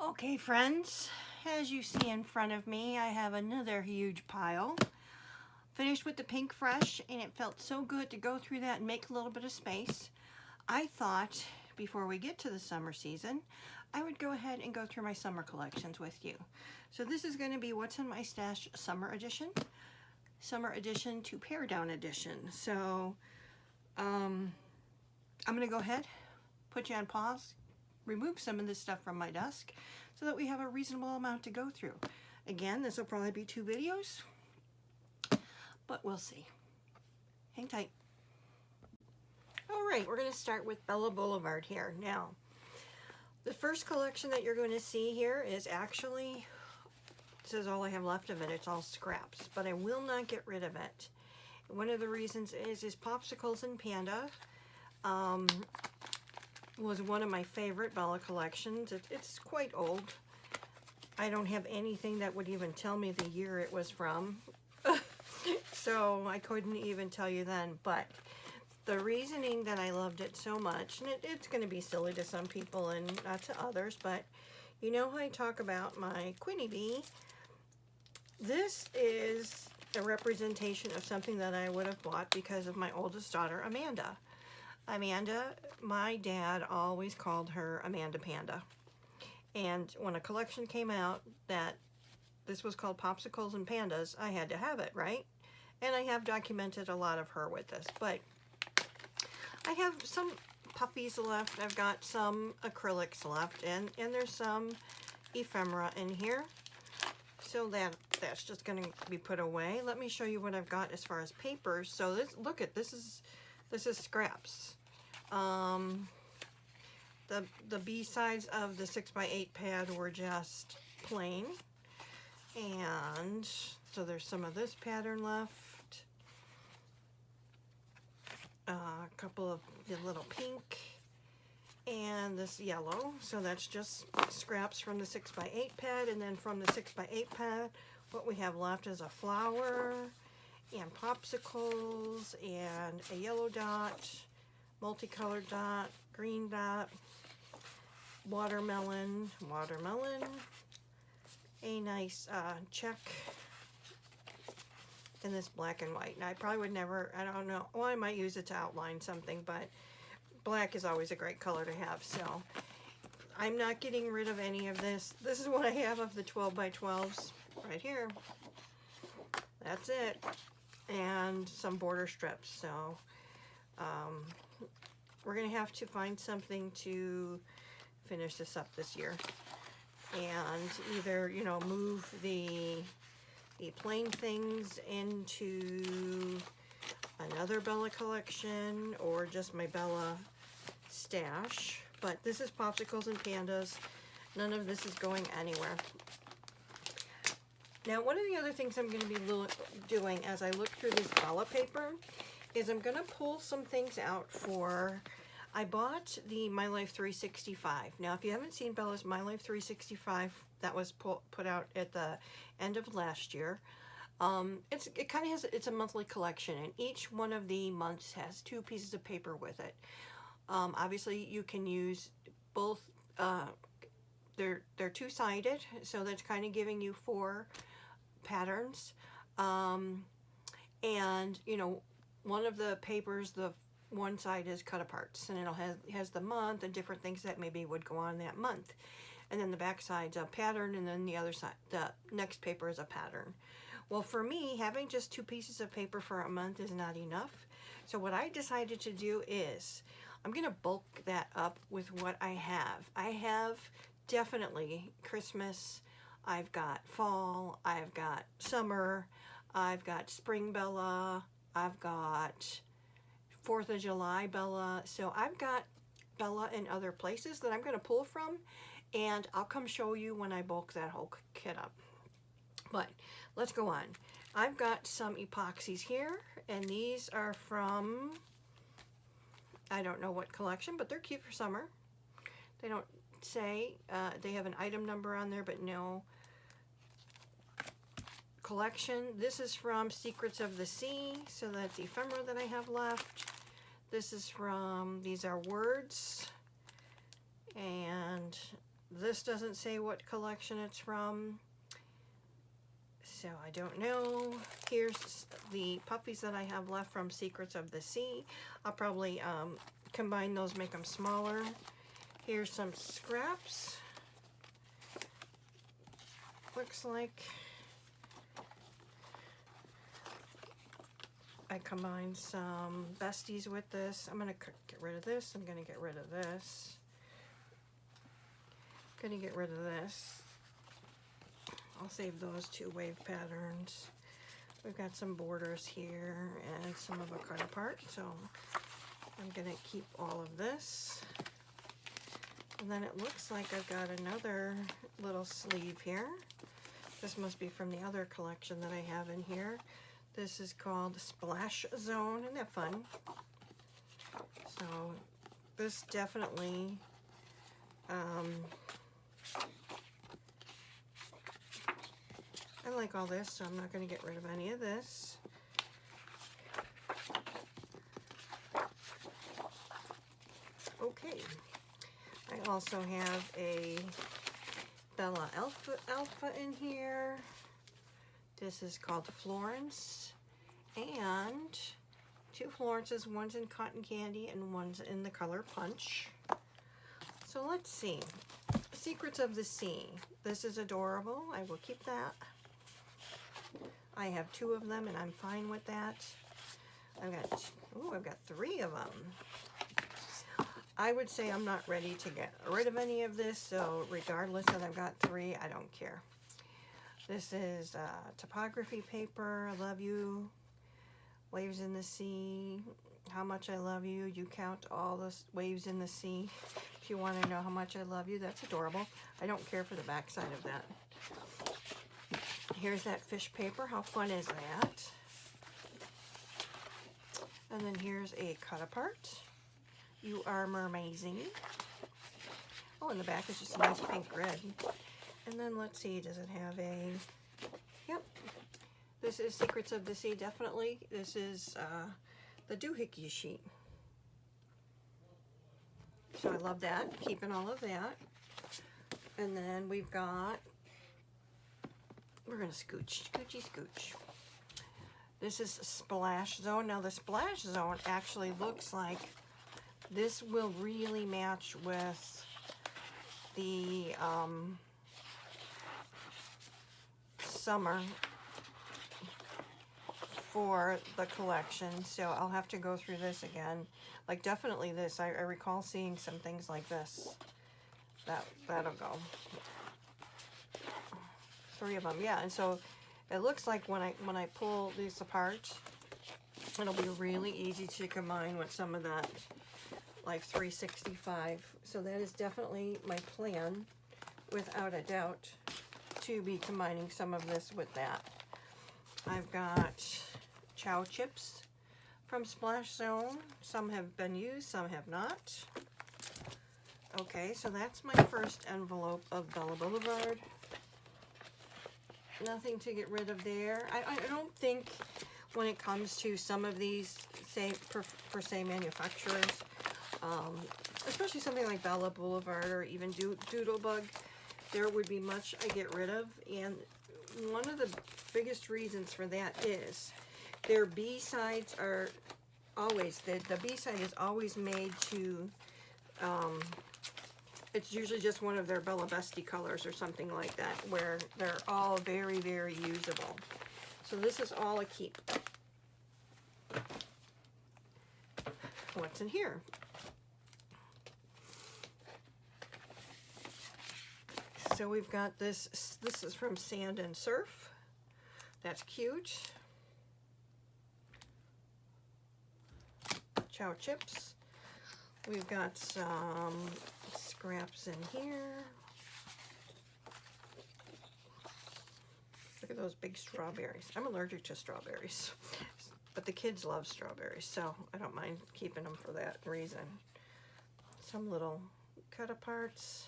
Okay, friends, as you see in front of me, I have another huge pile. Finished with the pink fresh, and it felt so good to go through that and make a little bit of space. I thought before we get to the summer season, I would go ahead and go through my summer collections with you. So this is going to be What's in My Stash Summer Edition to Pare Down Edition. So I'm going to go ahead, put you on pause, remove some of this stuff from my desk so that we have a reasonable amount to go through. Again, this will probably be 2 videos, but we'll see. Hang tight. All right, we're going to start with Bella Boulevard here. Now, the first collection that you're going to see here is actually, this is all I have left of it. It's all scraps, but I will not get rid of it. One of the reasons is Popsicles and Panda. Was one of my favorite Bella collections. It's quite old. I don't have anything that would even tell me the year it was from. So I couldn't even tell you then. But the reasoning that I loved it so much, and it's going to be silly to some people and not to others, but you know how I talk about my Queenie Bee? This is a representation of something that I would have bought because of my oldest daughter, Amanda. Amanda, my dad always called her Amanda Panda. And when a collection came out that this was called Popsicles and Pandas, I had to have it, right? And I have documented a lot of her with this. But I have some puffies left. I've got some acrylics left. And there's some ephemera in here. So that's just going to be put away. Let me show you what I've got as far as papers. So look at this is scraps. The B-sides of the 6x8 pad were just plain. And so there's some of this pattern left. A couple of the little pink. And this yellow. So that's just scraps from the 6x8 pad. And then from the 6x8 pad, what we have left is a flower and popsicles and a yellow dot, multicolored dot, green dot, watermelon, a nice check, and this black and white. And I probably would never, I don't know, well, I might use it to outline something, but black is always a great color to have, so I'm not getting rid of any of this. This is what I have of the 12x12s right here. That's it. And some border strips. So we're going to have to find something to finish this up this year. And either, you know, move the plain things into another Bella collection or just my Bella stash. But this is Popsicles and Pandas. None of this is going anywhere. Now, one of the other things I'm going to be doing as I look through this Bella paper is I'm going to pull some things out for, I bought the My Life 365. Now, if you haven't seen Bella's My Life 365, that was put out at the end of last year. It kind of has, it's a monthly collection, and each one of the months has 2 pieces of paper with it. Obviously, you can use both, they're 2-sided, so that's kind of giving you 4 patterns. And, you know, one of the papers, the one side is cut aparts, and it has the month and different things that maybe would go on that month. And then the back side's a pattern, and then the other side, the next paper is a pattern. Well, for me, having just 2 pieces of paper for a month is not enough. So what I decided to do is I'm going to bulk that up with what I have. I have definitely Christmas, I've got fall, I've got summer, I've got spring Bella, I've got 4th of July Bella. So I've got Bella in other places that I'm going to pull from, and I'll come show you when I bulk that whole kit up. But let's go on. I've got some epoxies here, and these are from, I don't know what collection, but they're cute for summer. They don't say, they have an item number on there, but no collection. This is from Secrets of the Sea, so that's ephemera that I have left. This is from, these are words, and This doesn't say what collection it's from, so I don't know. Here's the puppies that I have left from Secrets of the Sea. I'll probably combine those, make them smaller. Here's some scraps. Looks like I combined some besties with this. I'm gonna get rid of this. I'm gonna get rid of this. Gonna get rid of this. I'll save those two wave patterns. We've got some borders here and some of a cut apart, so I'm gonna keep all of this. And then it looks like I've got another little sleeve here. This must be from the other collection that I have in here. This is called Splash Zone. Isn't that fun? So this definitely I like all this, so I'm not going to get rid of any of this. Okay. I also have a Bella Alpha in here. This is called Florence. And two Florences, one's in Cotton Candy and one's in the color Punch. So let's see. Secrets of the Sea. This is adorable. I will keep that. I have two of them and I'm fine with that. I've got three of them. I would say I'm not ready to get rid of any of this, so regardless that I've got three, I don't care. This is topography paper. I love you. Waves in the sea. How much I love you. You count all the waves in the sea. If you want to know how much I love you, that's adorable. I don't care for the back side of that. Here's that fish paper. How fun is that? And then here's a cut apart. You are mermazing. Oh, and the back is just a nice pink red. And then let's see, does it have a... Yep. This is Secrets of the Sea, definitely. This is the doohickey sheet. So I love that. Keeping all of that. And then we've got... We're going to scooch. Scoochy scooch. This is Splash Zone. Now the Splash Zone actually looks like this will really match with the summer for the collection. So I'll have to go through this again. Like definitely this. I recall seeing some things like this. That'll go. Three of them, yeah. And so it looks like when I pull these apart, it'll be really easy to combine with some of that like 365. So that is definitely my plan, without a doubt, to be combining some of this with that. I've got Chow Chips from Splash Zone. Some have been used, some have not. Okay, so that's my first envelope of Bella Boulevard. Nothing to get rid of there. I don't think when it comes to some of these, say, per se manufacturers, especially something like Bella Boulevard or even Doodlebug, there would be much I get rid of. And one of the biggest reasons for that is their B-sides are always, the B-side is always made to, it's usually just one of their Bella Bestie colors or something like that, where they're all very, very usable. So this is all a keep. What's in here? So we've got this. This is from Sand and Surf. That's cute. Chow Chips. We've got some scraps in here. Look at those big strawberries. I'm allergic to strawberries, but the kids love strawberries, so I don't mind keeping them for that reason. Some little cut aparts.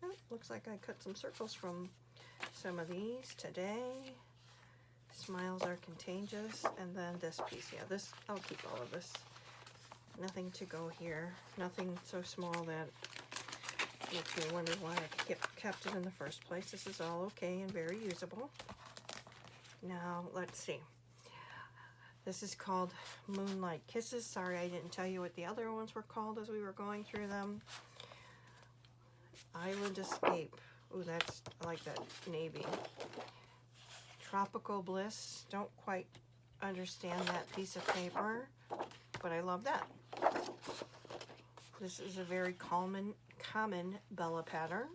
Oh, looks like I cut some circles from some of these today. Smiles are contagious, and then this piece. Yeah, this, I'll keep all of this. Nothing to go here. Nothing so small that makes me wonder why I kept it in the first place. This is all okay and very usable. Now, let's see. This is called Moonlight Kisses. Sorry I didn't tell you what the other ones were called as we were going through them. Island Escape. Ooh, that's, I like that navy. Tropical Bliss. Don't quite understand that piece of paper, but I love that. This is a very common Bella pattern.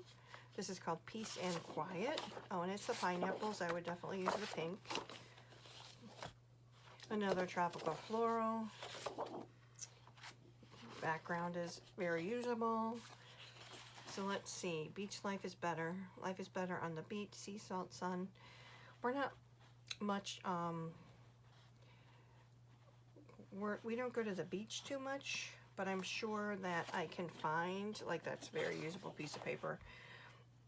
This is called Peace and Quiet. Oh, and it's the pineapples. I would definitely use the pink. Another tropical floral. Background is very usable. So let's see. Beach life is better. Life is better on the beach. Sea salt, sun. We're not much, we don't go to the beach too much, but I'm sure that I can find, like, that's a very usable piece of paper.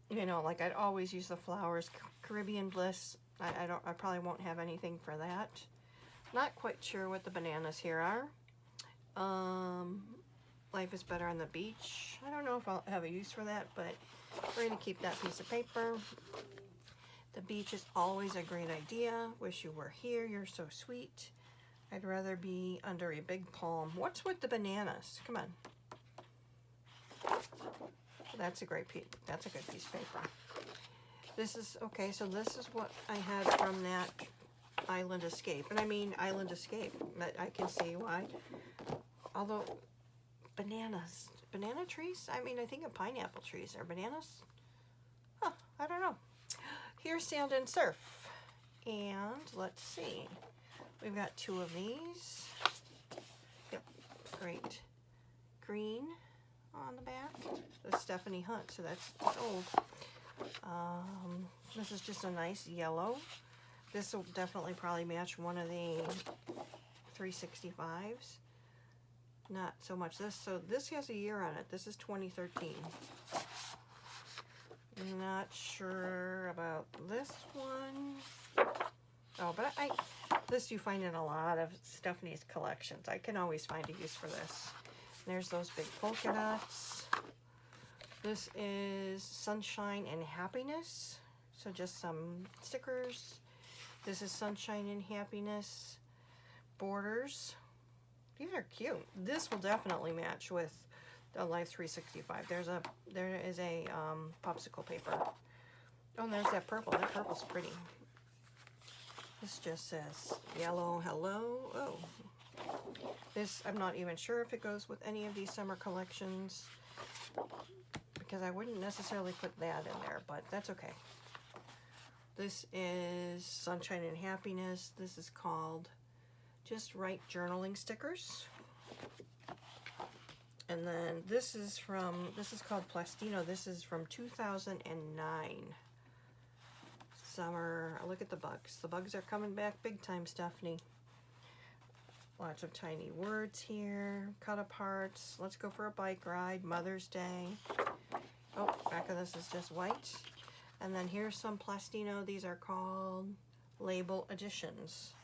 You know, like, I'd always use the flowers. Caribbean Bliss. I probably won't have anything for that. Not quite sure what the bananas here are. Life is better on the beach. I don't know if I'll have a use for that, but we're going to keep that piece of paper. The beach is always a great idea. Wish you were here. You're so sweet. I'd rather be under a big palm. What's with the bananas? Come on. That's a great piece. That's a good piece of paper. This is, okay, so this is what I had from that Island Escape. And I mean Island Escape. I can see why. Although, bananas. Banana trees? I mean, I think of pineapple trees. Are bananas? Huh, I don't know. Here's Sand and Surf. And let's see. We've got two of these. Yep, great. Green on the back. The Stephanie Hunt, so that's old. This is just a nice yellow. This will definitely probably match one of the 365s. Not so much this. So this has a year on it. This is 2013. Not sure about this one. Oh, but this you find in a lot of Stephanie's collections. I can always find a use for this. And there's those big polka dots. This is Sunshine and Happiness. So just some stickers. This is Sunshine and Happiness borders. These are cute. This will definitely match with the Life 365. There is a popsicle paper. Oh, and there's that purple. That purple's pretty. This just says yellow hello. Oh, this I'm not even sure if it goes with any of these summer collections because I wouldn't necessarily put that in there, but that's okay. This is Sunshine and Happiness. This is called Just Right Journaling Stickers. And then this is called Plastino. This is from 2009. Summer. Look at the bugs. The bugs are coming back big time, Stephanie. Lots of tiny words here. Cut aparts. Let's go for a bike ride. Mother's Day. Oh, back of this is just white. And then here's some Plastino. These are called label additions.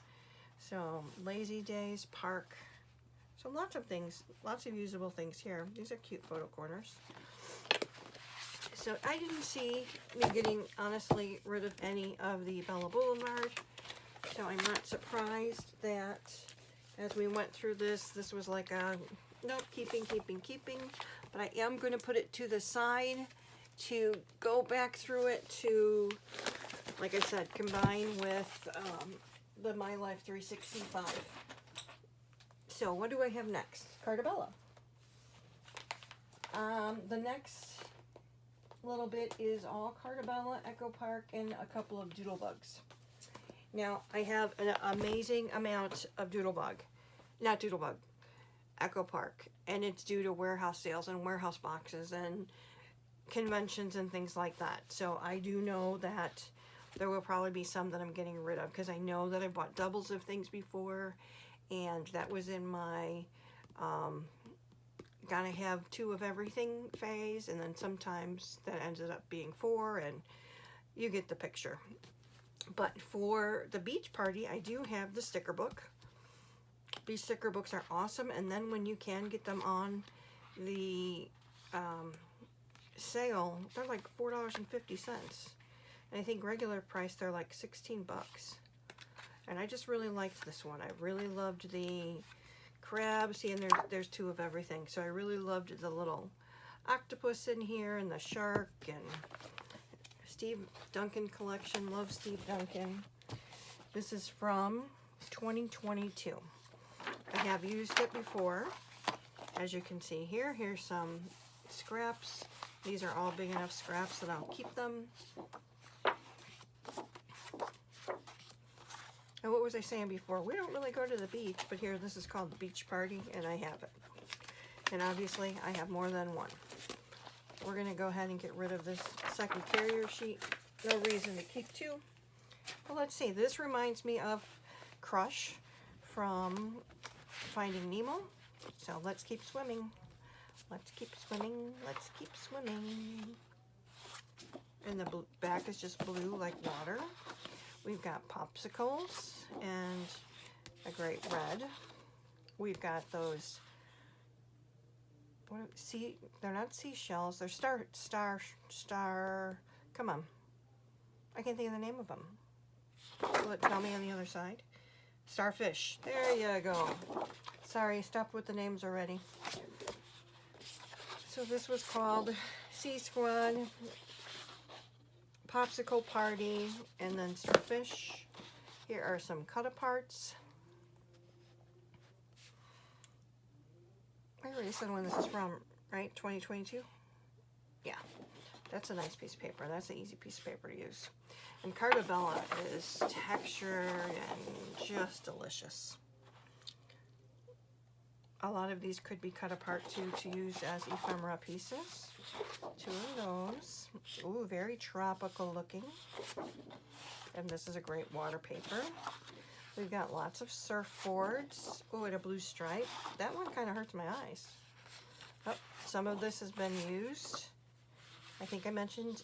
So Lazy Days, Park. So lots of things, lots of usable things here. These are cute photo corners. So I didn't see me getting, honestly, rid of any of the Bella Boulevard. So I'm not surprised that as we went through this was like a, nope, keeping. But I am going to put it to the side to go back through it to, like I said, combine with the My Life 365. So what do I have next? Cartabella. The next little bit is all Cartabella, Echo Park, and a couple of Doodlebugs. Now, I have an amazing amount of Echo Park, and it's due to warehouse sales and warehouse boxes and conventions and things like that. So I do know that there will probably be some that I'm getting rid of because I know that I bought doubles of things before, and that was in my gotta have 2 of everything phase, and then sometimes that ended up being 4, and you get the picture. But for the beach party, I do have the sticker book. These sticker books are awesome, and then when you can get them on the sale, they're like $4.50. And I think regular price they're like 16 bucks. And I just really liked this one. I really loved the crab. See, and there's two of everything. So I really loved the little octopus in here and the shark and Steve Duncan collection. Love Steve Duncan. This is from 2022. I have used it before. As you can see here, here's some scraps. These are all big enough scraps that I'll keep them. And what was I saying before? We don't really go to the beach, but here, this is called the beach party, and I have it. And obviously, I have more than one. We're going to go ahead and get rid of this second carrier sheet. No reason to keep two. But let's see. This reminds me of Crush from Finding Nemo. So let's keep swimming. Let's keep swimming. Let's keep swimming. And the back is just blue like water. We've got popsicles and a great red. We've got those, they're not seashells, they're come on. I can't think of the name of them. Tell me on the other side. Starfish, there you go. Sorry, stopped with the names already. So this was called Sea Squad, Popsicle Party, and then Starfish. Here are some cut-aparts. I already said when this is from, right? 2022? Yeah. That's a nice piece of paper. That's an easy piece of paper to use. And Carta Bella is textured and just delicious. A lot of these could be cut apart too to use as ephemera pieces. Two of those. Ooh, very tropical looking. And this is a great water paper. We've got lots of surfboards. Oh, and a blue stripe. That one kind of hurts my eyes. Oh, some of this has been used. I think I mentioned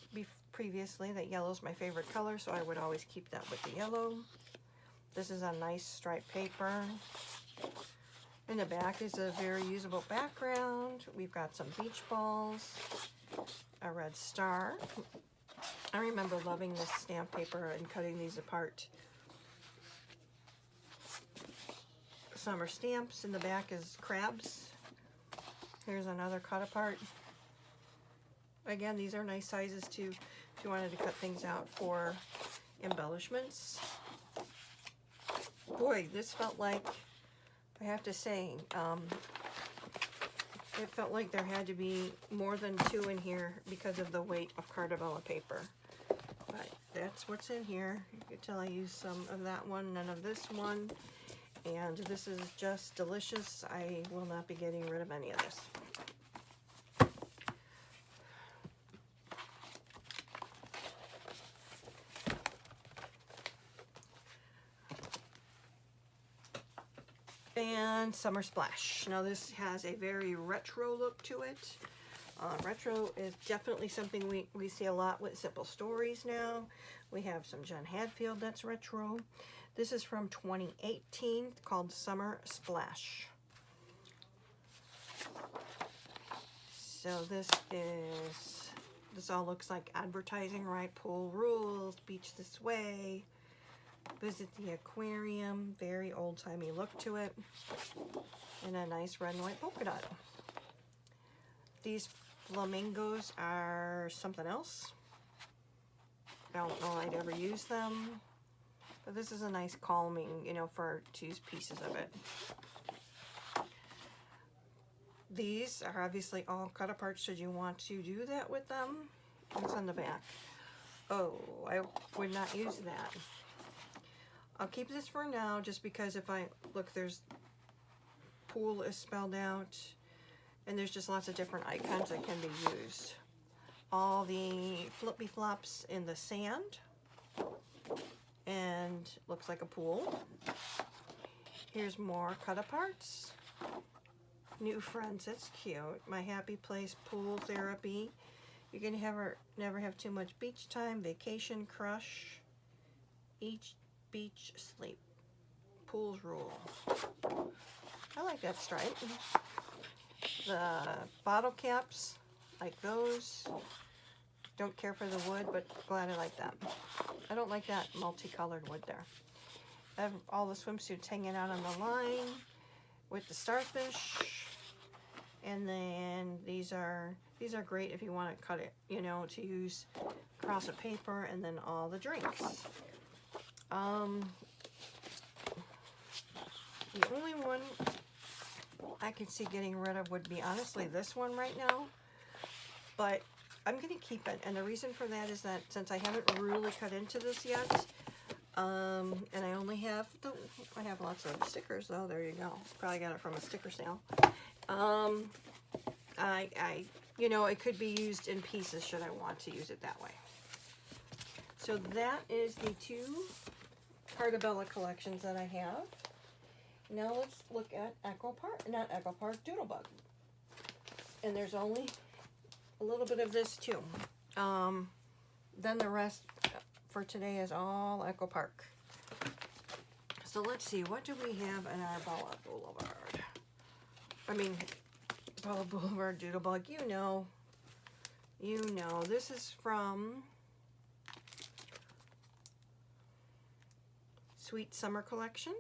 previously that yellow is my favorite color, so I would always keep that with the yellow. This is a nice striped paper. In the back is a very usable background. We've got some beach balls, a red star. I remember loving this stamp paper and cutting these apart. Summer stamps. In the back is crabs. Here's another cut apart. Again, these are nice sizes too, if you wanted to cut things out for embellishments. Boy, this felt like, I have to say, it felt like there had to be more than two in here because of the weight of Carta Bella paper. But that's what's in here. You can tell I used some of that one, none of this one. And this is just delicious. I will not be getting rid of any of this. And Summer Splash. Now this has a very retro look to it. Retro is definitely something we see a lot with Simple Stories now. We have some John Hadfield that's retro. This is from 2018 called Summer Splash. So this all looks like advertising, right? Pool rules, beach this way. Visit the aquarium, very old-timey look to it, and a nice red and white polka dot. These flamingos are something else. I don't know I'd ever use them, but this is a nice calming, you know, to use pieces of it. These are obviously all cut apart should you want to do that with them. What's on the back? Oh, I would not use that. I'll keep this for now just because if I look, there's pool is spelled out and there's just lots of different icons that can be used. All the flippy flops in the sand and looks like a pool. Here's more cut aparts. New friends, that's cute. My happy place, pool therapy. You can never have too much beach time, vacation crush, beach sleep, pools rule. I like that stripe. The bottle caps, like those. Don't care for the wood, but glad I like that. I don't like that multicolored wood there. I have all the swimsuits hanging out on the line with the starfish. And then these are great if you want to cut it, you know, to use across a paper, and then all the drinks. The only one I could see getting rid of would be honestly this one right now, but I'm going to keep it. And the reason for that is that since I haven't really cut into this yet, and I only have I have lots of stickers though. There you go. Probably got it from a sticker sale. You know, it could be used in pieces should I want to use it that way. So that is the two Cartabella collections that I have. Now let's look at Doodlebug. And there's only a little bit of this too. Then the rest for today is all Echo Park. So let's see, what do we have in our Bella Boulevard? I mean, Bella Boulevard Doodlebug, you know, this is from Sweet Summer Collection.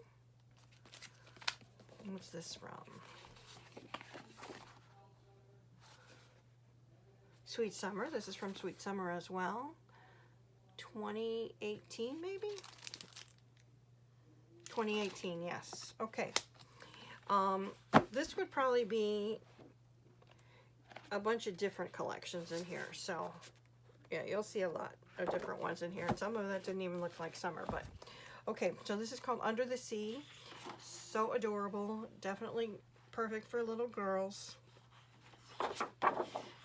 What's this from? Sweet Summer. This is from Sweet Summer as well. 2018 maybe? 2018, yes. Okay. This would probably be a bunch of different collections in here. So, yeah, you'll see a lot of different ones in here. And some of that didn't even look like summer, but okay. So this is called Under the Sea. So adorable. Definitely perfect for little girls.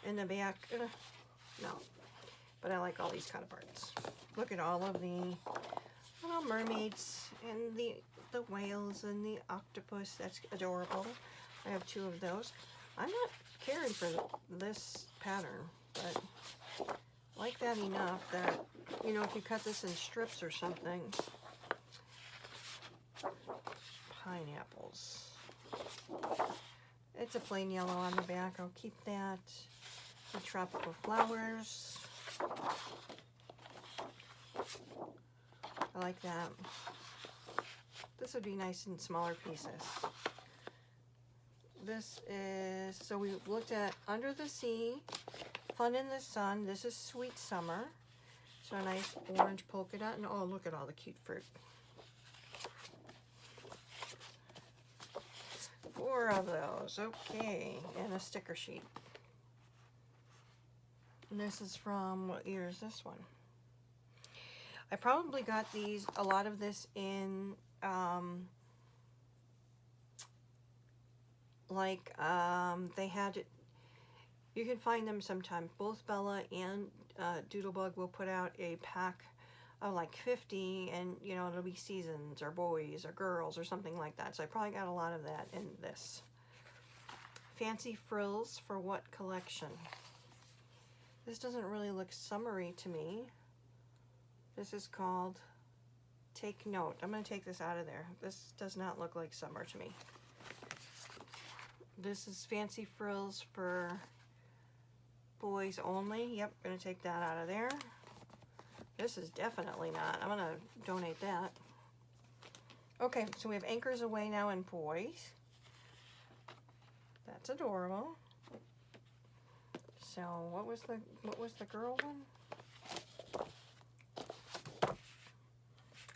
In the back, no. But I like all these kind of parts. Look at all of the little mermaids and the whales and the octopus. That's adorable. I have two of those. I'm not caring for this pattern, but I like that enough that, you know, if you cut this in strips or something. Pineapples. It's a plain yellow on the back. I'll keep that. The tropical flowers. I like that. This would be nice in smaller pieces. This is, so we looked at Under the Sea, Fun in the Sun. This is Sweet Summer. So a nice orange polka dot. And oh, look at all the cute fruit. 4 of those. Okay. And a sticker sheet. And this is from, what year is this one? I probably got a lot of this in, they had it, you can find them sometimes. Both Bella and Doodlebug will put out a pack of like 50, and you know, it'll be seasons or boys or girls or something like that. So I probably got a lot of that in this. Fancy Frills for What collection? This doesn't really look summery to me. This is called Take Note. I'm going to take this out of there. This does not look like summer to me. This is Fancy Frills for Boys Only. Yep, going to take that out of there. This is definitely not. I'm going to donate that. Okay, so we have Anchors Away now in Boys. That's adorable. So what was the girl one?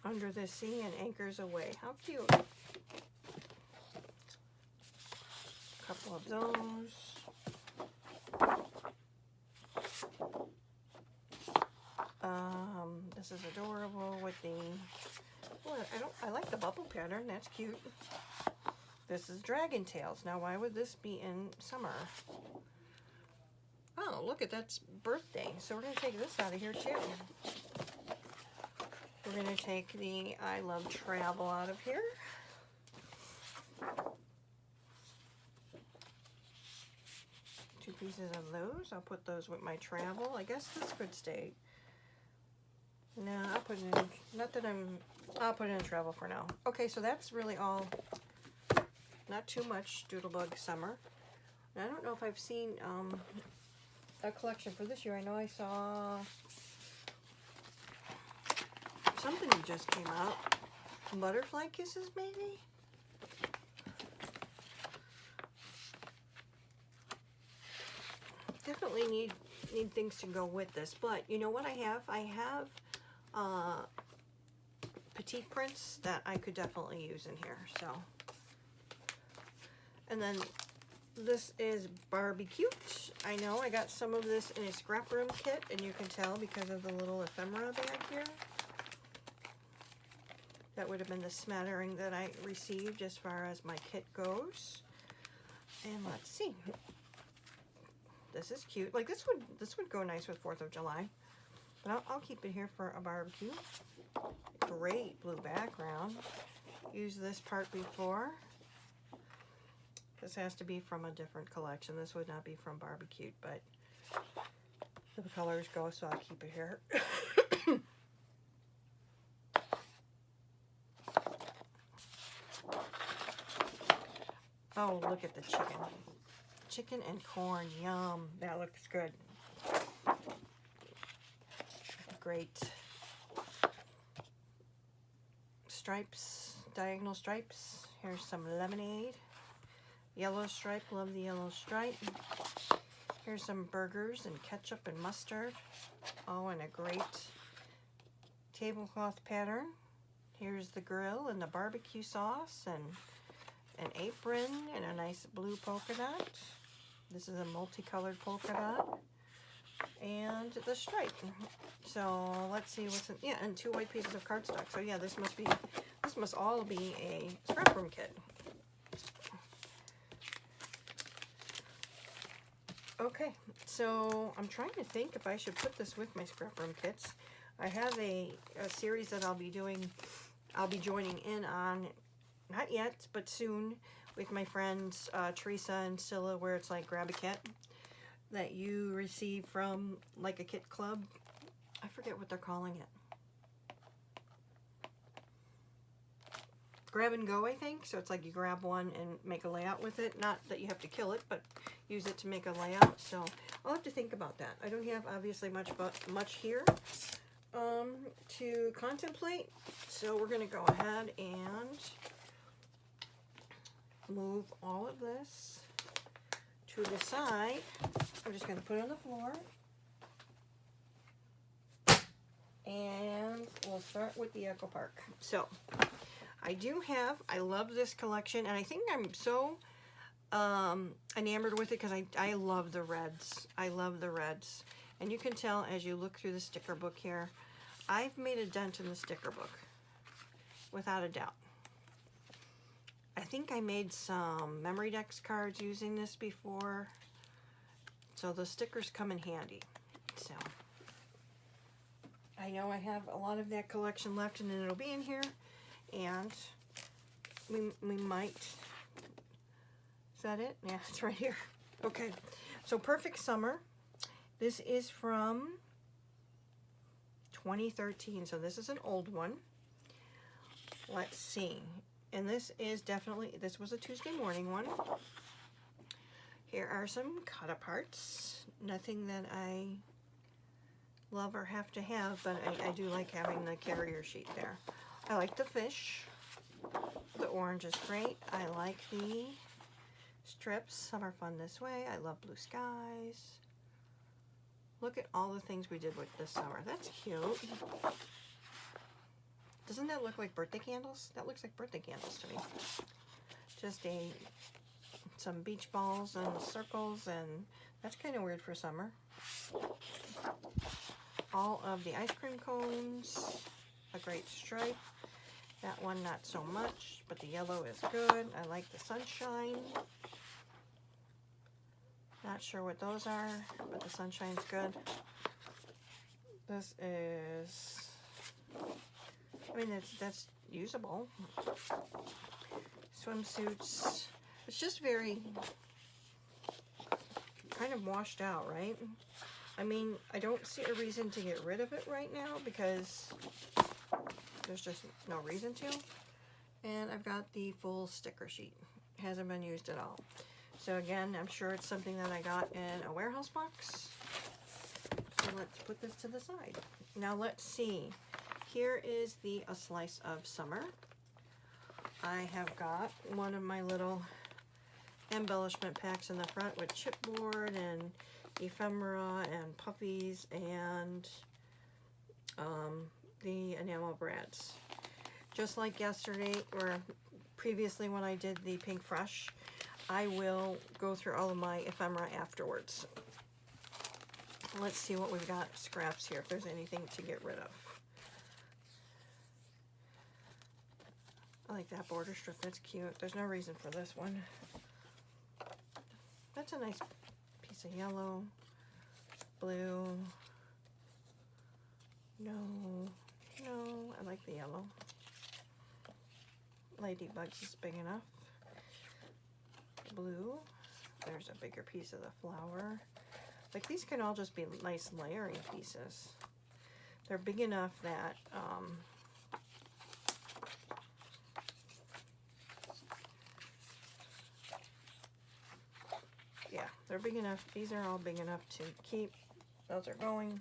Under the Sea and Anchors Away. How cute. A couple of those. This is adorable with the, well, I like the bubble pattern. That's cute. This is Dragon Tales. Now, why would this be in summer? Oh, look at that's birthday. So we're going to take this out of here too. We're going to take the I Love Travel out of here. Two pieces of those. I'll put those with my travel. I guess this could stay. No, I'll put it in, not that I'll put it in travel for now. Okay, so that's really all not too much Doodlebug summer. And I don't know if I've seen a collection for this year. I know I saw something just came out. Butterfly Kisses, maybe? Definitely need things to go with this. But you know what I have? I have petite prints that I could definitely use in here. So, and then this is Barbie Cute. I know I got some of this in a scrap room kit, and you can tell because of the little ephemera bag here. That would have been the smattering that I received as far as my kit goes. And let's see. This is cute. Like this would go nice with 4th of July. But I'll keep it here for a barbecue. Great blue background. Used this part before. This has to be from a different collection. This would not be from Barbecue, but the colors go, so I'll keep it here. Oh, look at the chicken. Chicken and corn, yum. That looks good. Great. Stripes, diagonal stripes. Here's some lemonade. Yellow stripe, love the yellow stripe. Here's some burgers and ketchup and mustard. Oh, and a great tablecloth pattern. Here's the grill and the barbecue sauce and an apron and a nice blue polka dot. This is a multicolored polka dot. And the stripe. So let's see what's in, yeah, and 2 white pieces of cardstock. So yeah, this must all be a scrap room kit. Okay, so I'm trying to think if I should put this with my scrap room kits. I have a series that I'll be joining in on, not yet, but soon, with my friends Teresa and Scylla, where it's like grab a kit that you receive from like a kit club. I forget what they're calling it. Grab and go, I think. So it's like you grab one and make a layout with it. Not that you have to kill it, but use it to make a layout. So I'll have to think about that. I don't have obviously much here to contemplate. So we're going to go ahead and move all of this to the side. I'm just going to put it on the floor. And we'll start with the Echo Park. So I love this collection, and I think I'm so enamored with it because I love the reds. I love the reds. And you can tell as you look through the sticker book here, I've made a dent in the sticker book, without a doubt. I think I made some memory decks cards using this before, so the stickers come in handy. So I know I have a lot of that collection left, and then it'll be in here, and we might, is that it? Yeah, it's right here. Okay, so Perfect Summer. This is from 2013, so this is an old one. Let's see. And this is definitely, this was a Tuesday morning one. Here are some cut aparts. Nothing that I love or have to have, but I do like having the carrier sheet there. I like the fish. The orange is great. I like the strips. Some are fun this way. I love blue skies. Look at all the things we did with this summer. That's cute. Doesn't that look like birthday candles? That looks like birthday candles to me. Just some beach balls and circles, and that's kind of weird for summer. All of the ice cream cones, a great stripe. That one not so much, but the yellow is good. I like the sunshine. Not sure what those are, but the sunshine's good. This is, I mean, that's usable. Swimsuits. It's just very kind of washed out, right? I mean, I don't see a reason to get rid of it right now because there's just no reason to. And I've got the full sticker sheet. Hasn't been used at all. So again, I'm sure it's something that I got in a warehouse box. So let's put this to the side. Now let's see. Here is A Slice of Summer. I have got one of my little embellishment packs in the front with chipboard and ephemera and puffies and the enamel brads. Just like yesterday or previously when I did the Pink Fresh, I will go through all of my ephemera afterwards. Let's see what we've got scraps here, if there's anything to get rid of. I like that border strip, that's cute. There's no reason for this one. That's a nice piece of yellow, blue. No, I like the yellow. Ladybugs is big enough. Blue, there's a bigger piece of the flower. Like these can all just be nice layering pieces. They're big enough that yeah, they're big enough. These are all big enough to keep. Those are going.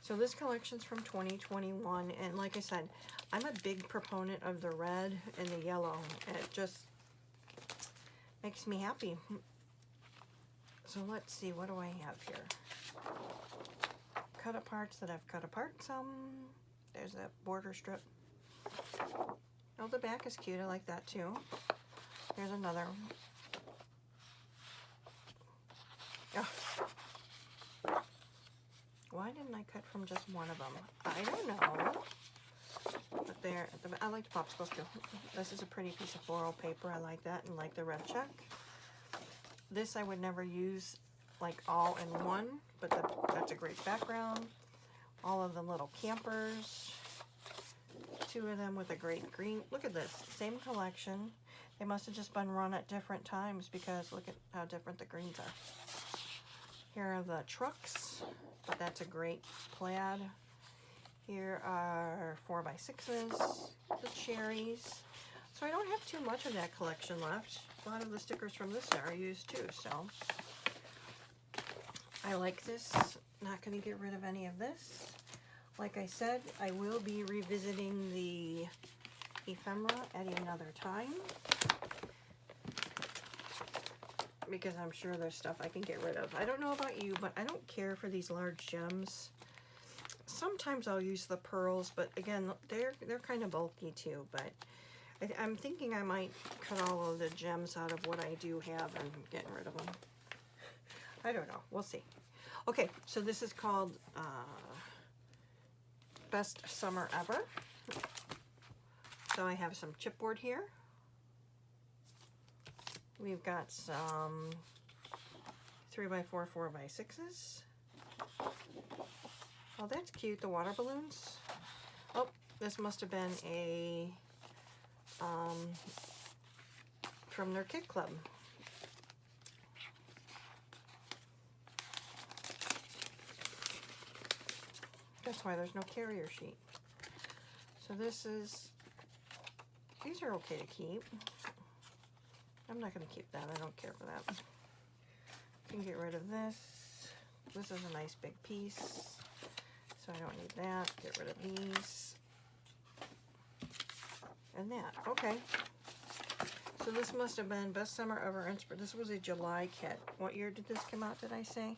So this collection's from 2021, and like I said, I'm a big proponent of the red and the yellow. It just makes me happy. So let's see, what do I have here? Cut aparts that I've cut apart some. There's that border strip. Oh, the back is cute. I like that too. Here's another one. Oh. Why didn't I cut from just one of them? I don't know. But there, I like the popsicles too. This is a pretty piece of floral paper. I like that, and like the red check. This I would never use like all in one, but that's a great background. All of the little campers. Two of them with a great green. Look at this, same collection. They must have just been run at different times because look at how different the greens are. Here are the trucks, but that's a great plaid. Here are 4x6s, the cherries. So I don't have too much of that collection left. A lot of the stickers from this are used too, so I like this. Not going to get rid of any of this. Like I said, I will be revisiting the ephemera at another time because I'm sure there's stuff I can get rid of. I don't know about you, but I don't care for these large gems. Sometimes I'll use the pearls, but again, they're kind of bulky too. But I'm thinking I might cut all of the gems out of what I do have and getting rid of them. I don't know. We'll see. Okay, so this is called Best Summer Ever. So I have some chipboard here. We've got some 3x4, 4x6s. Oh, that's cute, the water balloons. Oh, this must have been a, from their kit club. That's why there's no carrier sheet. So this is, these are okay to keep. I'm not going to keep that. I don't care for that. Can get rid of this. This is a nice big piece, so I don't need that. Get rid of these. And that. Okay. So this must have been Best Summer Ever. This was a July kit. What year did this come out, did I say?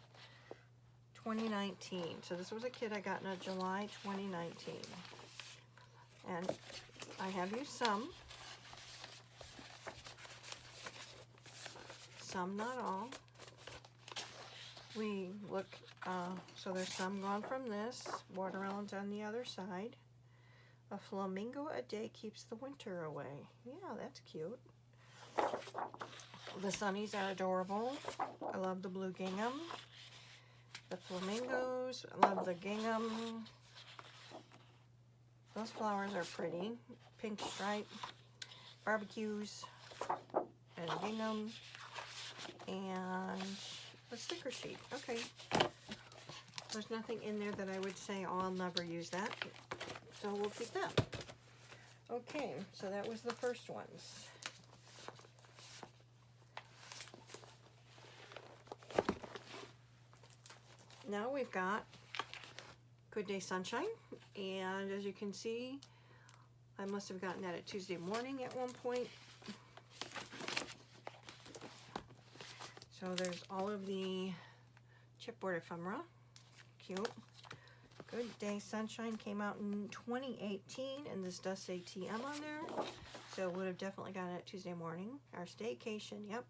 2019. So this was a kit I got in July 2019. And I have used some. Some, not all. We look, so there's some gone from this. Watermelons on the other side. A flamingo a day keeps the winter away. Yeah, that's cute. The sunnies are adorable. I love the blue gingham. The flamingos, I love the gingham. Those flowers are pretty. Pink stripe, barbecues, and gingham. And the sticker sheet. Okay. There's nothing in there that I would say, oh, I'll never use that. So we'll keep that. Okay, so that was the first ones. Now we've got Good Day Sunshine, and as you can see, I must have gotten that at Tuesday morning at one point. So there's all of the chipboard ephemera. Cute. Good Day Sunshine came out in 2018, and this does say TM on there. So would have definitely gotten it Tuesday morning. Our staycation, yep.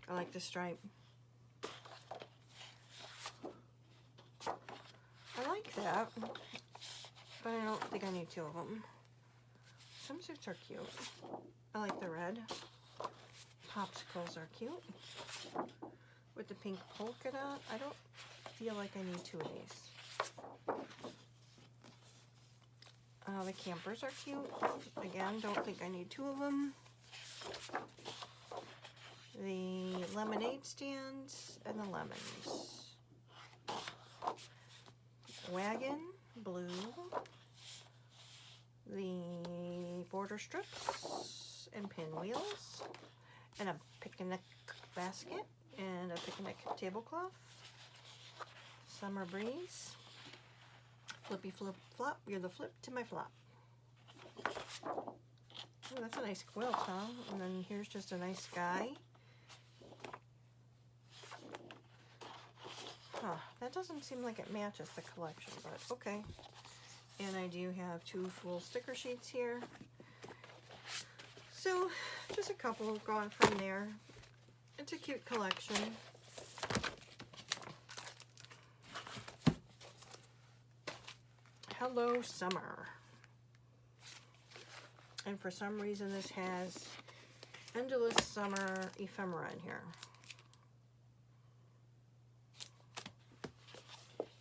I like the stripe. I like that, but I don't think I need two of them. Swimsuits are cute. I like the red. Popsicles are cute. With the pink polka dot, I don't feel like I need two of these. The campers are cute. Again, don't think I need two of them. The lemonade stands and the lemons. Wagon, blue. The border strips and pinwheels. And a picnic basket and a picnic tablecloth. Summer breeze. Flippy flip flop. You're the flip to my flop. Oh, that's a nice quilt, huh? And then here's just a nice sky. Huh, that doesn't seem like it matches the collection, but okay. And I do have two full sticker sheets here. So, just a couple gone from there. It's a cute collection. Hello Summer. And for some reason this has Endless Summer ephemera in here.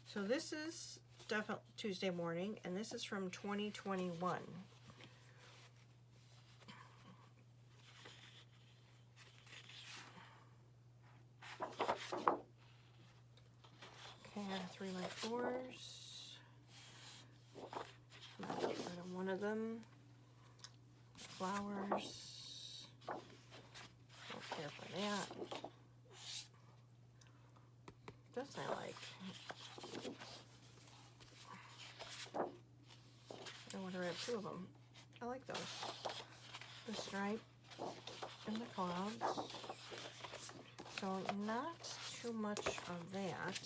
So this is definitely Tuesday morning, and this is from 2021. Okay, 3x4s. I'm gonna get rid of one of them. Flowers. Don't care for that. This I like. I want to have two of them. I like those. The stripe and the clouds. So not too much of that.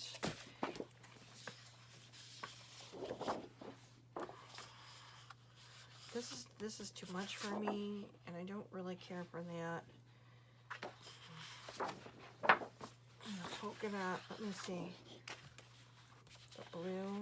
This is too much for me, and I don't really care for that. Polka dot, let me see. The blue.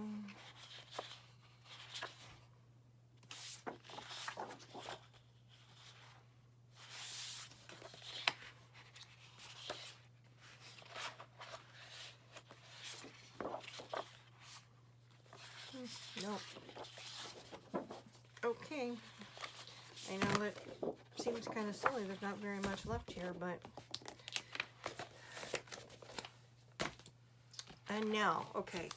Nope. Okay. I know that seems kind of silly. There's not very much left here, but... And now, okay.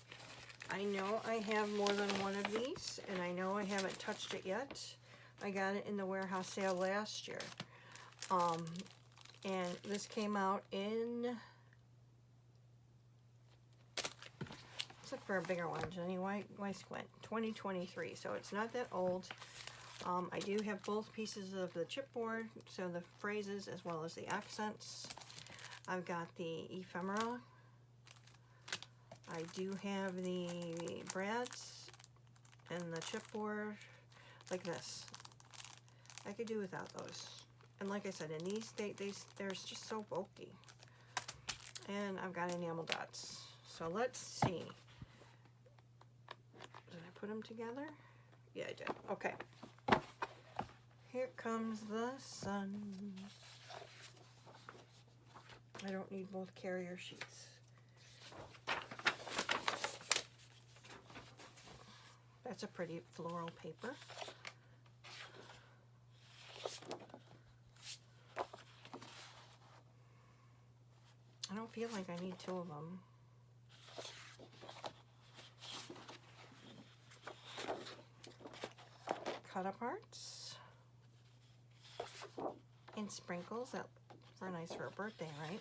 I know I have more than one of these, and I know I haven't touched it yet. I got it in the warehouse sale last year. And this came out in... Let's look for a bigger one, Jenny. Why squint? 2023, so it's not that old. I do have both pieces of the chipboard, so the phrases as well as the accents. I've got the ephemera. I do have the brads and the chipboard like this. I could do without those. And like I said, in these, they're just so bulky. And I've got enamel dots. So let's see. Did I put them together? Yeah, I did. Okay. Here comes the sun. I don't need both carrier sheets. That's a pretty floral paper. I don't feel like I need two of them. cut-aparts and sprinkles. That are nice for a birthday, right?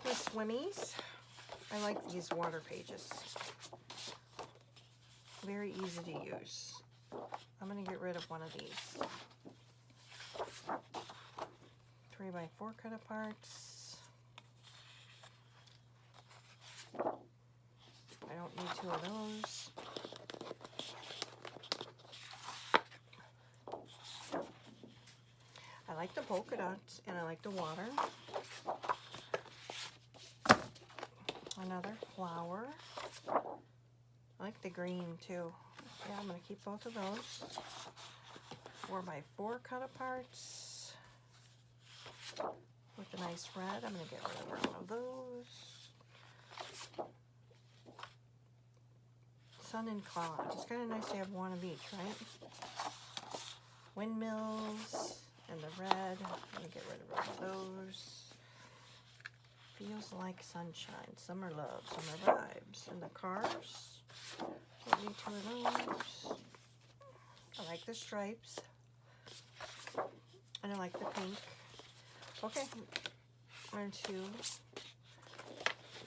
The swimmies. I like these water pages. Very easy to use. I'm going to get rid of one of these. 3x4 cut-aparts. I don't need 2 of those. I like the polka dots and I like the water. Another flower. I like the green too. Yeah, I'm going to keep both of those. 4x4 cut-aparts with a nice red. I'm going to get rid of one of those. Sun and cloud. It's kind of nice to have one of each, right? Windmills and the red. I'm going to get rid of those. Feels like sunshine. Summer love. Summer vibes. And the cars. Don't need 2 of those. I like the stripes. And I like the pink. Okay. I'm going to,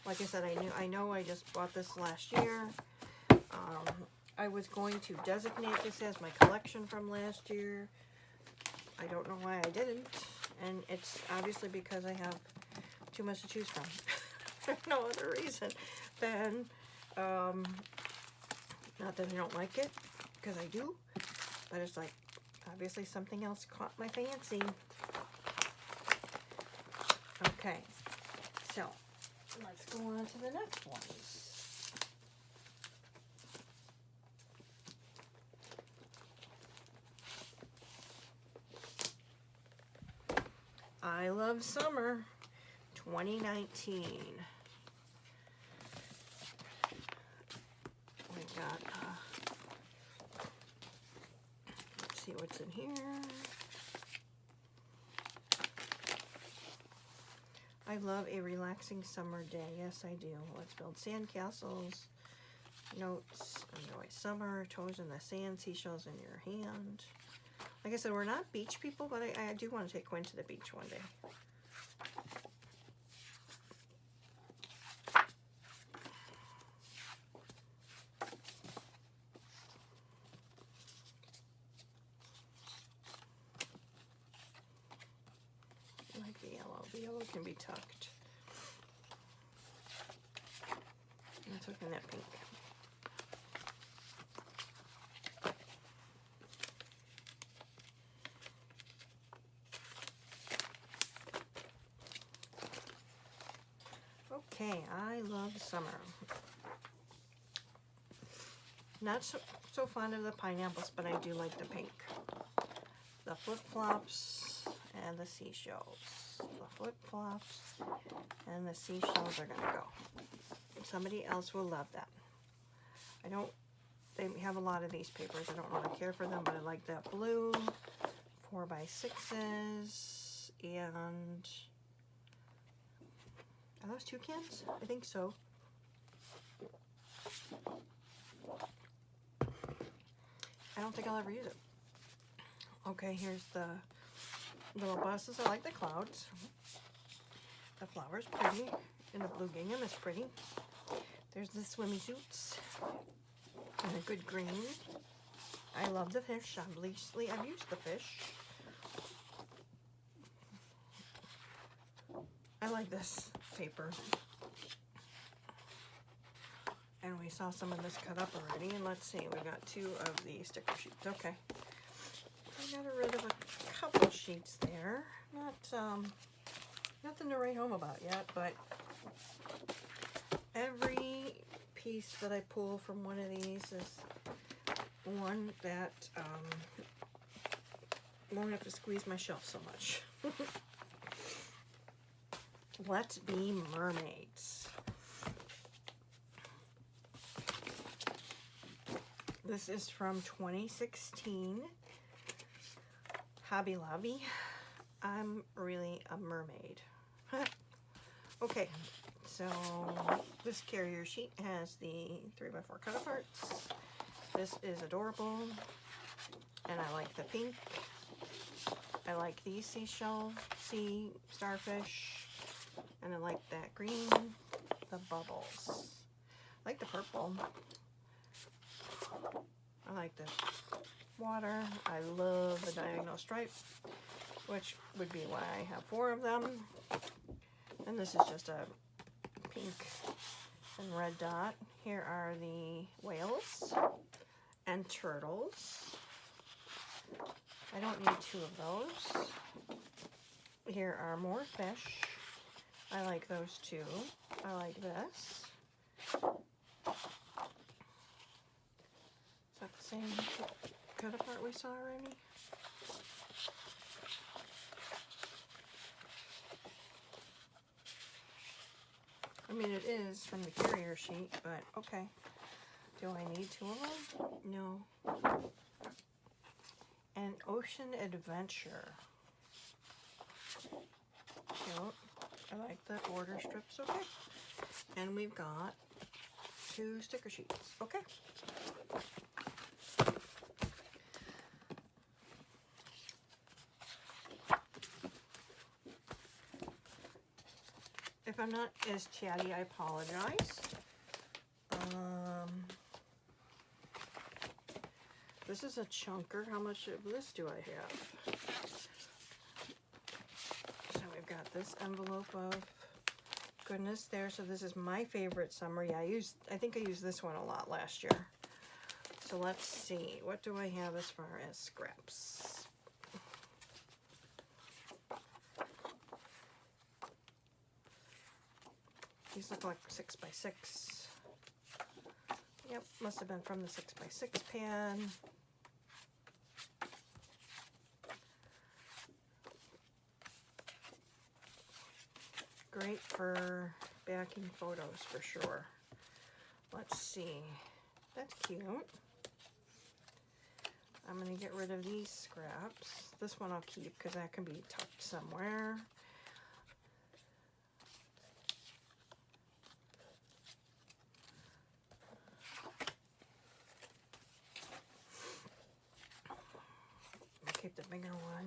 like I said, I know I just bought this last year. I was going to designate this as my collection from last year. I don't know why I didn't. And it's obviously because I have too much to choose from. There's no other reason than, not that I don't like it, because I do, but it's like, obviously something else caught my fancy. Okay, so let's go on to the next ones. I Love Summer 2019. We got, let's see what's in here. I love a relaxing summer day. Yes, I do. Let's build sandcastles. Notes. Enjoy summer. Toes in the sand. Seashells in your hand. Like I said, we're not beach people, but I do want to take Quinn to the beach one day. I like the yellow. The yellow can be tucked. I'm tucking that pink. Okay, I love summer. Not so fond of the pineapples, but I do like the pink. The flip-flops and the seashells. The flip-flops and the seashells are gonna go. Somebody else will love that. They have a lot of these papers. I don't really care for them, but I like that blue. 4x6s and are those toucans? I think so. I don't think I'll ever use it. Okay, here's the little buses. I like the clouds. The flower's pretty, and the blue gingham is pretty. There's the swimmy suits, and a good green. I love the fish. Obviously, I've used the fish. I like this paper. And we saw some of this cut up already. And let's see, we got 2 of the sticker sheets. Okay. I got rid of a couple sheets there. Nothing to write home about yet, but every piece that I pull from one of these is one that won't have to squeeze my shelf so much. Let's be mermaids. This is from 2016. Hobby Lobby. I'm really a mermaid. Okay, so this carrier sheet has the 3x4 cut aparts. This is adorable, and I like the pink. I like these seashell, sea starfish, and I like that green, the bubbles. I like the purple. I like the water. I love the diagonal stripe, which would be why I have 4 of them. And this is just a pink and red dot. Here are the whales and turtles. I don't need 2 of those. Here are more fish. I like those too. I like this. Is that the same cut apart we saw already? I mean, it is from the carrier sheet, but okay. Do I need 2 of them? No. An ocean adventure. Cute. I like the order strips, okay. And we've got 2 sticker sheets, okay. If I'm not as chatty, I apologize. This is a chunker. How much of this do I have? So we've got this envelope of goodness there. So this is my favorite summer. Yeah, I think I used this one a lot last year. So let's see. What do I have as far as scraps? These look like 6x6. Yep, must have been from the 6x6 pan. Great for backing photos for sure. Let's see. That's cute. I'm going to get rid of these scraps. This one I'll keep because that can be tucked somewhere. Keep the bigger one.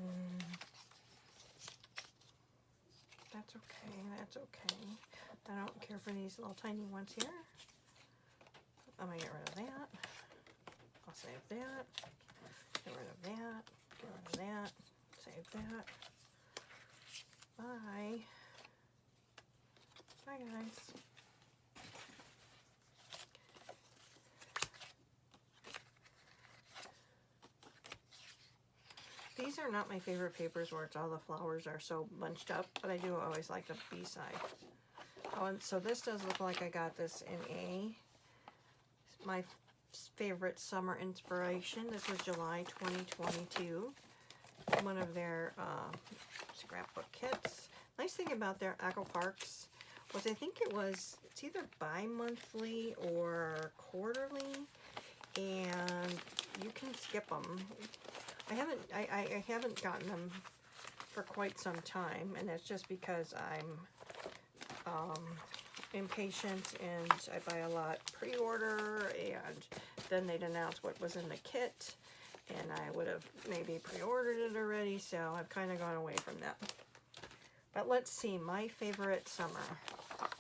That's okay, that's okay. I don't care for these little tiny ones here. I'm gonna get rid of that. I'll save that. Get rid of that. Get rid of that. Save that. Bye. Bye, guys. These are not my favorite papers where it's all the flowers are so bunched up, but I do always like the B side. Oh, and so this does look like I got this in my favorite summer inspiration. This was July 2022. One of their scrapbook kits. Nice thing about their Echo Parks was I think it's either bi-monthly or quarterly, and you can skip them. I haven't gotten them for quite some time, and that's just because I'm impatient and I buy a lot pre-order, and then they'd announce what was in the kit, and I would have maybe pre-ordered it already, so I've kind of gone away from that. But let's see, my favorite summer.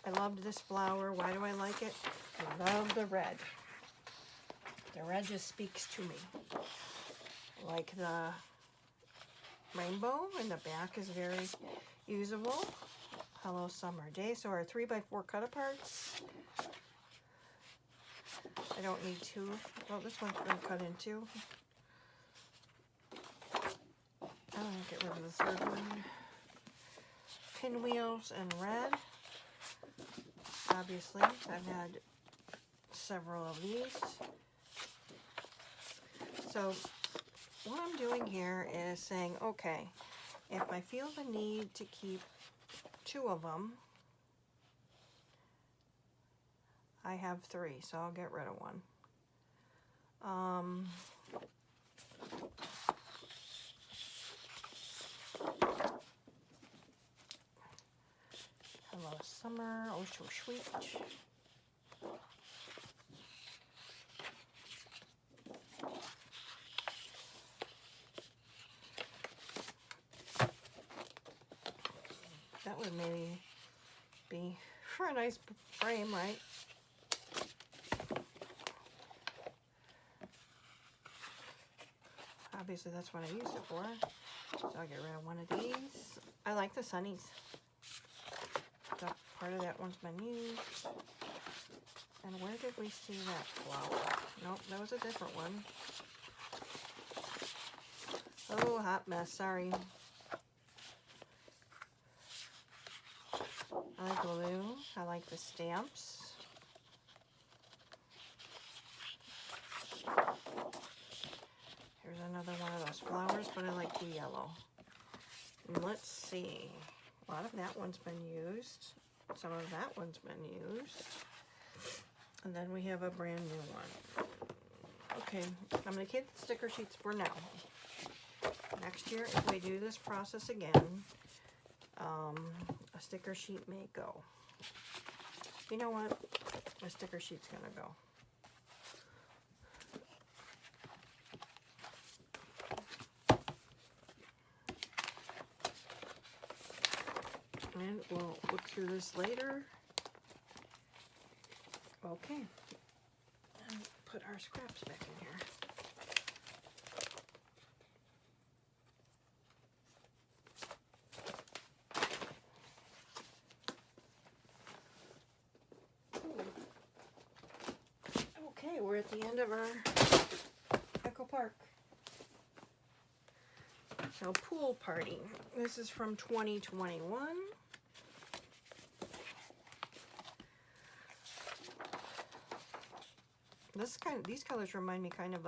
I loved this flower. Why do I like it? I love the red. The red just speaks to me. Like the rainbow in the back is very usable. Hello Summer Day. So our 3x4 cut aparts. I don't need 2. Well, this one's been cut in 2. I'm gonna get rid of the 3rd one. Pinwheels and red. Obviously, I've had several of these. So what I'm doing here is saying, okay, if I feel the need to keep 2 of them, I have 3, so I'll get rid of 1. Hello Summer, oh so sweet. That would maybe be for a nice frame, right? Obviously that's what I used it for. So I'll get rid of one of these. I like the sunnies. Part of that one's been used. And where did we see that flower? Nope, that was a different one. Oh, hot mess, sorry. I like blue. I like the stamps. Here's another one of those flowers, but I like the yellow. And let's see. A lot of that one's been used. Some of that one's been used. And then we have a brand new one. Okay, I'm going to keep the sticker sheets for now. Next year, if we do this process again, a sticker sheet may go. You know what? A sticker sheet's going to go. And we'll look through this later. Okay. And put our scraps back in here. Okay, we're at the end of our Echo Park. So pool party. This is from 2021. These colors remind me kind of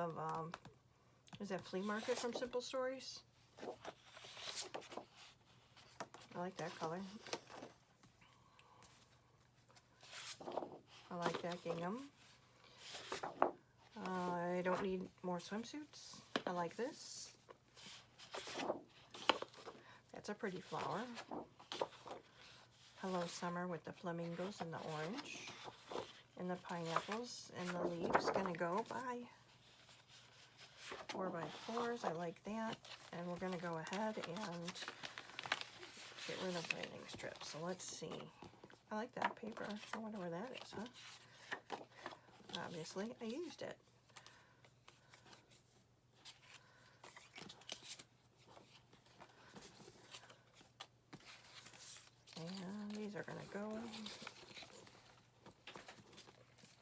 is that Flea Market from Simple Stories? I like that color. I like that gingham. I don't need more swimsuits. I like this. That's a pretty flower. Hello Summer with the flamingos and the orange. And the pineapples and the leaves gonna go by 4x4s. I like that. And we're gonna go ahead and get rid of lining strips. So let's see. I like that paper. I wonder where that is, huh? Obviously, I used it. And these are gonna go.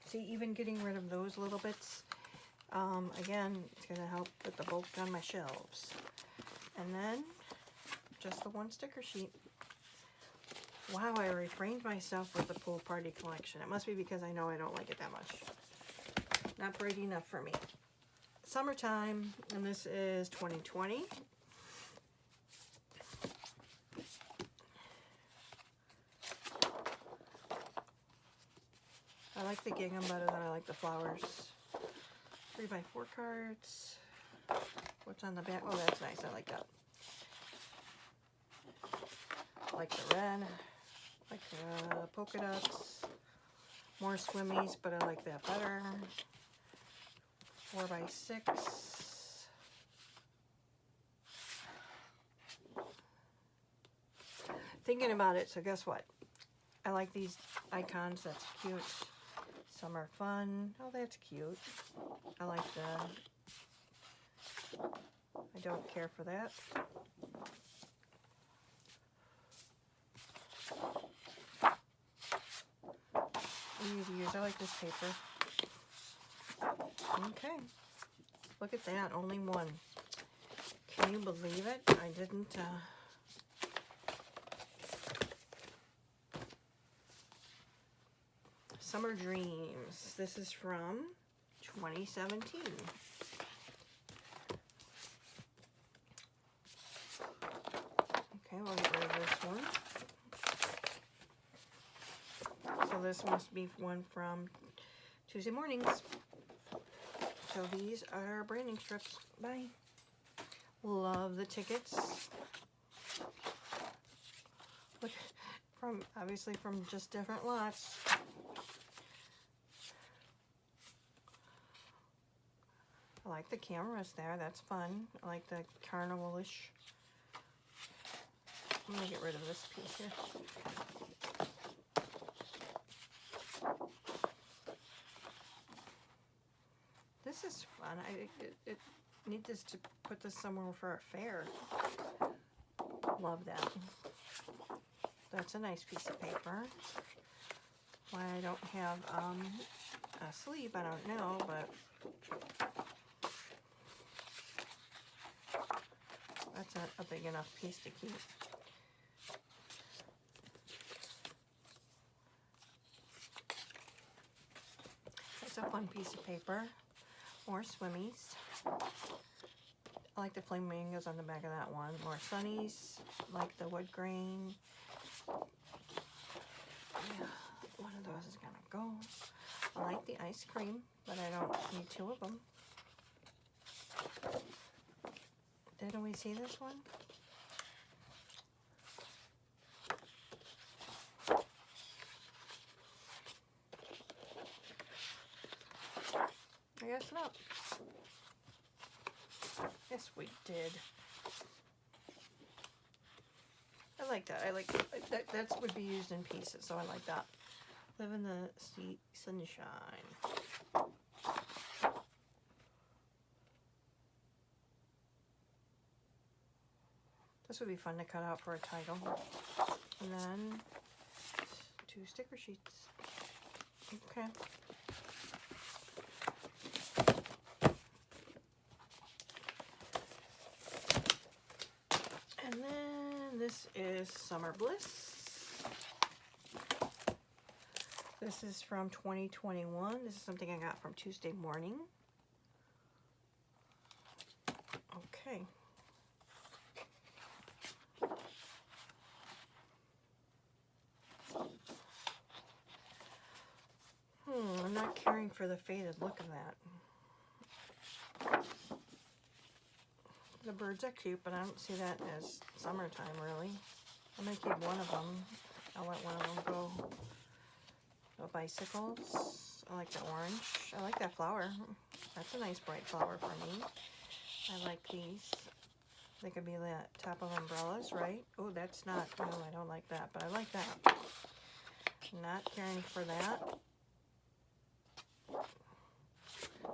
See, even getting rid of those little bits, again, it's going to help with the bulk on my shelves. And then, just the one sticker sheet. Wow, I refrained myself with the pool party collection. It must be because I know I don't like it that much. Not bright enough for me. Summertime, and this is 2020. I like the gingham better than I like the flowers. 3x4 cards. What's on the back? Oh, that's nice. I like that. I like the red. I like the polka dots. More swimmies, but I like that better. 4x6. Thinking about it, so guess what? I like these icons. That's cute. Some are fun. Oh, that's cute. I like the... I don't care for that. Easy to use. I like this paper. Okay. Look at that. Only one. Can you believe it? I didn't... Summer Dreams. This is from 2017. Okay, we'll get rid of this one. So this must be one from Tuesday mornings. So these are branding strips. Bye. Love the tickets. Look, obviously from just different lots. I like the cameras there, that's fun. I like the carnival-ish. I'm gonna get rid of this piece here. This is fun. I need this to put this somewhere for a fair. Love that. That's a nice piece of paper. Why I don't have a sleeve, I don't know, but that's a big enough piece to keep. It's a fun piece of paper. More swimmies. I like the flamingos on the back of that one. More sunnies. Like the wood grain. Yeah, one of those is gonna go. I like the ice cream, but I don't need two of them. Didn't we see this one? I guess not. Yes, we did. I like that. I like that. That would be used in pieces, so I like that. Live in the sea sunshine. This would be fun to cut out for a title. And then 2 sticker sheets. Okay. And then this is Summer Bliss. This is from 2021. This is something I got from Tuesday morning. Okay. I'm not caring for the faded look of that. The birds are cute, but I don't see that as summertime, really. I'm going to keep one of them. I'll let one of them go. The bicycles. I like the orange. I like that flower. That's a nice bright flower for me. I like these. They could be the top of umbrellas, right? Oh, that's not. No, I don't like that, but I like that. Not caring for that.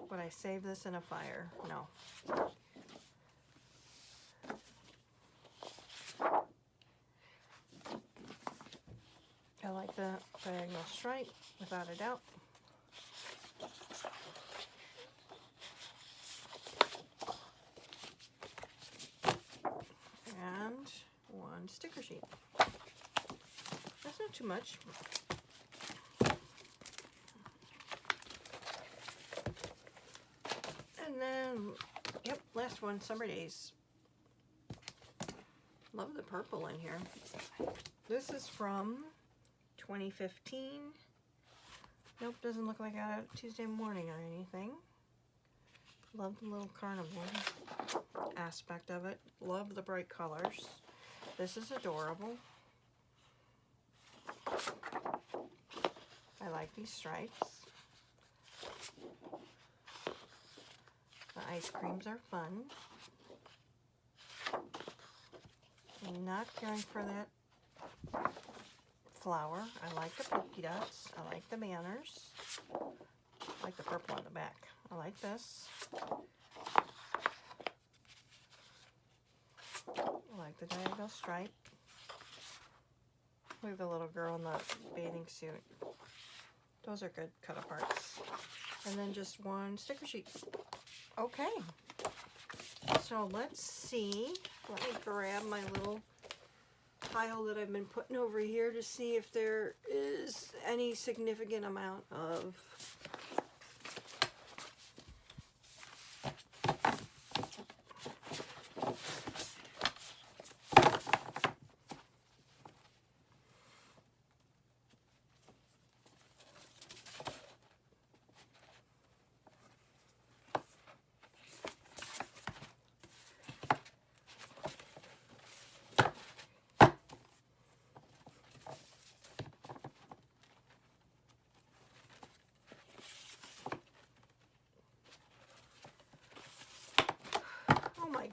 Would I save this in a fire? No. I like the diagonal stripe, without a doubt. And 1 sticker sheet. That's not too much. And then, yep, last one, Summer Days. Love the purple in here. This is from 2015. Nope, doesn't look like I got it Tuesday morning or anything. Love the little carnival aspect of it. Love the bright colors. This is adorable. I like these stripes. The ice creams are fun. I'm not caring for that flower. I like the polka dots. I like the banners. I like the purple on the back. I like this. I like the diagonal stripe. Look at the little girl in the bathing suit. Those are good cut aparts. And then just 1 sticker sheet. Okay. So let's see. Let me grab my little pile that I've been putting over here to see if there is any significant amount of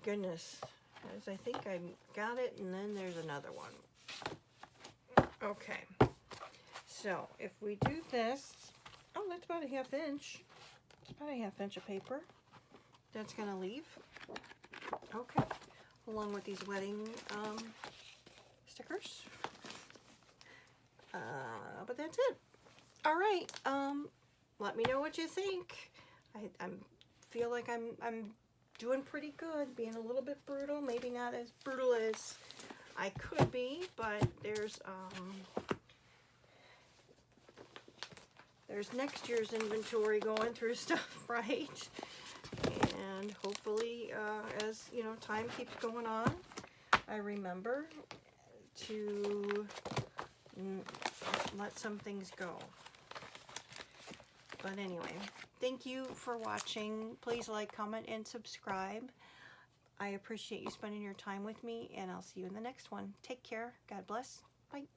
goodness. As I think I got it, and then there's another one. Okay. So if we do this, oh, that's about a 1/2 inch. It's about a 1/2 inch of paper. That's going to leave. Okay. Along with these wedding stickers. But that's it. All right. Let me know what you think. I feel like I'm doing pretty good, being a little bit brutal, maybe not as brutal as I could be, but there's next year's inventory going through stuff, right? And hopefully, as you know, time keeps going on, I remember to let some things go. But anyway, thank you for watching. Please like, comment, and subscribe. I appreciate you spending your time with me, and I'll see you in the next one. Take care. God bless. Bye.